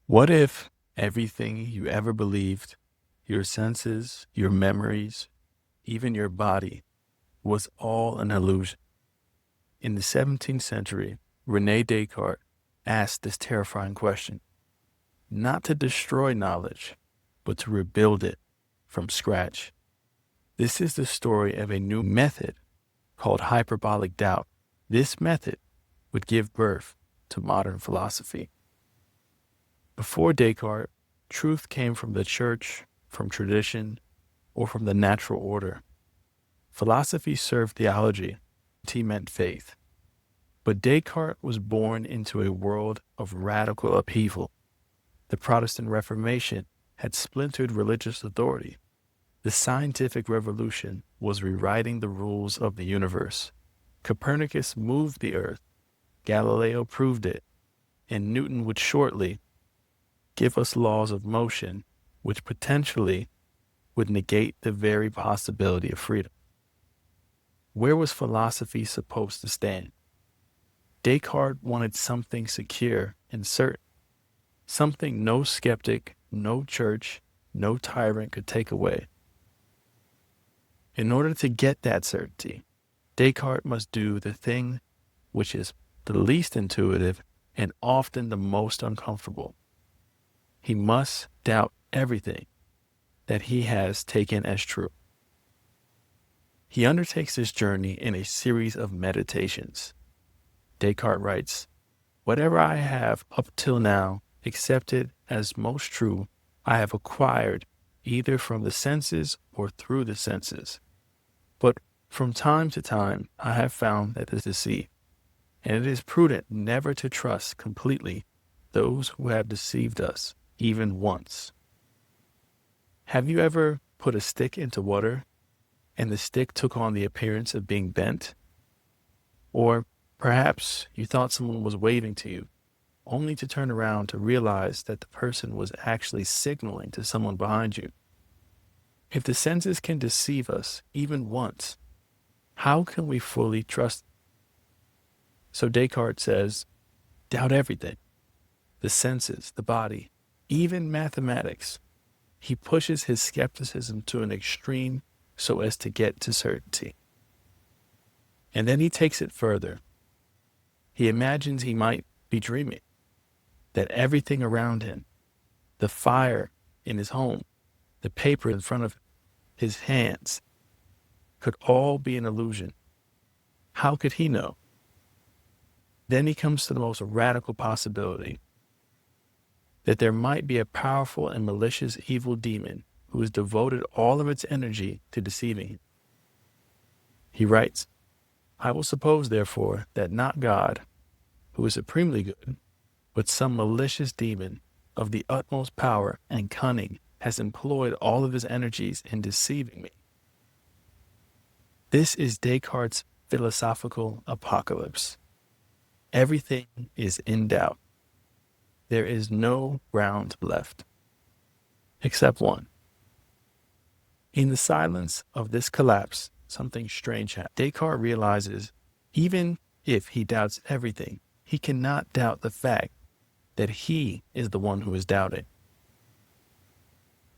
What if everything you ever believed, your senses, your memories, even your body, was all an illusion? In the 17th century, René Descartes asked this terrifying question, not to destroy knowledge, but to rebuild it from scratch. This is the story of a new method called hyperbolic doubt. This method would give birth to modern philosophy. Before Descartes, truth came from the church, from tradition, or from the natural order. Philosophy served theology. He meant faith. But Descartes was born into a world of radical upheaval. The Protestant Reformation had splintered religious authority. The scientific revolution was rewriting the rules of the universe. Copernicus moved the earth, Galileo proved it, and Newton would shortly give us laws of motion which potentially would negate the very possibility of freedom. Where was philosophy supposed to stand? Descartes wanted something secure and certain, something no skeptic, no church, no tyrant could take away. In order to get that certainty, Descartes must do the thing which is the least intuitive and often the most uncomfortable. He must doubt everything that he has taken as true. He undertakes this journey in a series of meditations. Descartes writes, "Whatever I have up till now accepted as most true, I have acquired either from the senses or through the senses. But from time to time I have found that this is deceit, and it is prudent never to trust completely those who have deceived us even once." Have you ever put a stick into water and the stick took on the appearance of being bent? Or perhaps you thought someone was waving to you, only to turn around to realize that the person was actually signaling to someone behind you. If the senses can deceive us even once, how can we fully trust? So Descartes says, doubt everything. The senses, the body, even mathematics. He pushes his skepticism to an extreme so as to get to certainty. And then he takes it further. He imagines he might be dreaming, that everything around him, the fire in his home, the paper in front of his hands, could all be an illusion. How could he know? Then he comes to the most radical possibility, that there might be a powerful and malicious evil demon who has devoted all of its energy to deceiving him. He writes, "I will suppose, therefore, that not God, who is supremely good, but some malicious demon of the utmost power and cunning has employed all of his energies in deceiving me." This is Descartes' philosophical apocalypse. Everything is in doubt. There is no ground left, except one. In the silence of this collapse, something strange happens. Descartes realizes, even if he doubts everything, he cannot doubt the fact that he is the one who is doubting.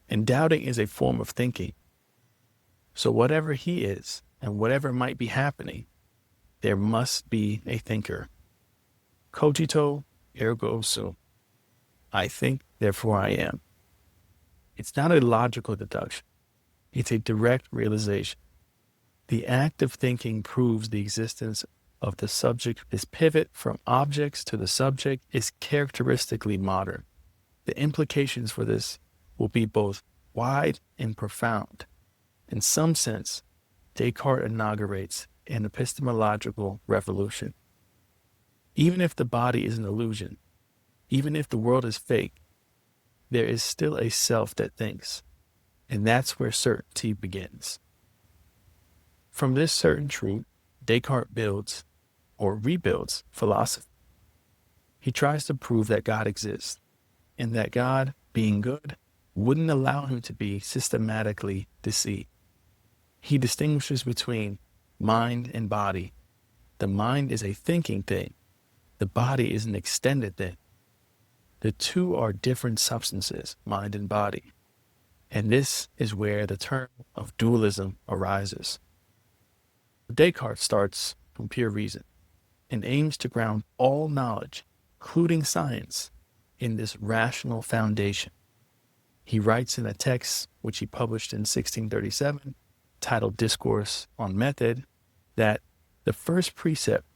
And doubting is a form of thinking. So whatever he is, and whatever might be happening, there must be a thinker. Cogito ergo sum. I think, therefore I am. It's not a logical deduction. It's a direct realization. The act of thinking proves the existence of the subject. This pivot from objects to the subject is characteristically modern. The implications for this will be both wide and profound. In some sense, Descartes inaugurates an epistemological revolution. Even if the body is an illusion, even if the world is fake, there is still a self that thinks, and that's where certainty begins. From this certain truth, Descartes builds or rebuilds philosophy. He tries to prove that God exists, and that God, being good, wouldn't allow him to be systematically deceived. He distinguishes between mind and body. The mind is a thinking thing. The body is an extended thing. The two are different substances, mind and body. And this is where the term of dualism arises. Descartes starts from pure reason and aims to ground all knowledge, including science, in this rational foundation. He writes in a text which he published in 1637, titled Discourse on Method, that the first precept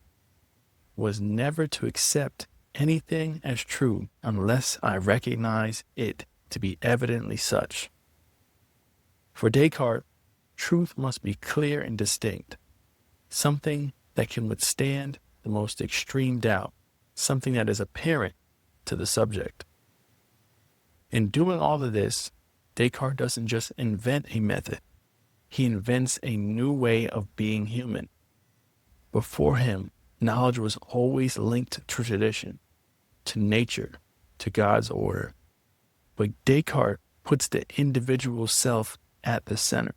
was never to accept anything as true unless I recognize it to be evidently such. For Descartes, truth must be clear and distinct, something that can withstand the most extreme doubt, something that is apparent to the subject. In doing all of this, Descartes doesn't just invent a method, he invents a new way of being human. Before him, knowledge was always linked to tradition, to nature, to God's order. But Descartes puts the individual self at the center.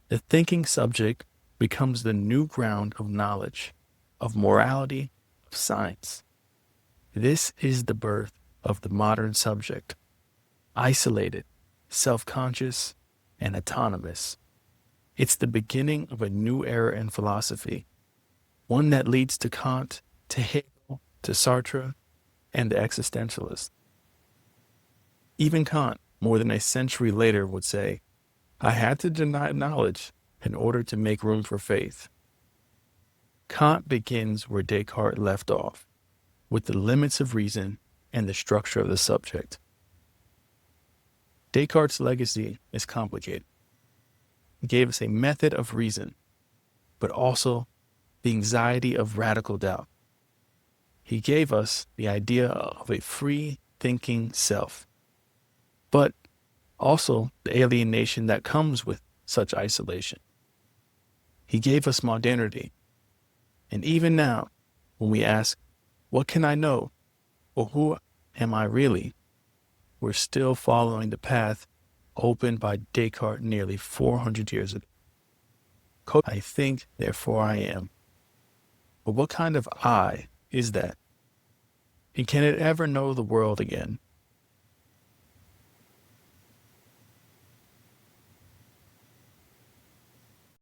The thinking subject becomes the new ground of knowledge, of morality, of science. This is the birth of the modern subject, isolated, self-conscious, and autonomous. It's the beginning of a new era in philosophy, one that leads to Kant, to Hegel, to Sartre, and the existentialists. Even Kant, more than a century later, would say, I had to deny knowledge in order to make room for faith. Kant begins where Descartes left off, with the limits of reason and the structure of the subject. Descartes' legacy is complicated. He gave us a method of reason, but also the anxiety of radical doubt. He gave us the idea of a free thinking self, but also the alienation that comes with such isolation. He gave us modernity. And even now, when we ask, what can I know? Or who am I really? We're still following the path opened by Descartes nearly 400 years ago. I think, therefore I am. But what kind of I is that? And can it ever know the world again?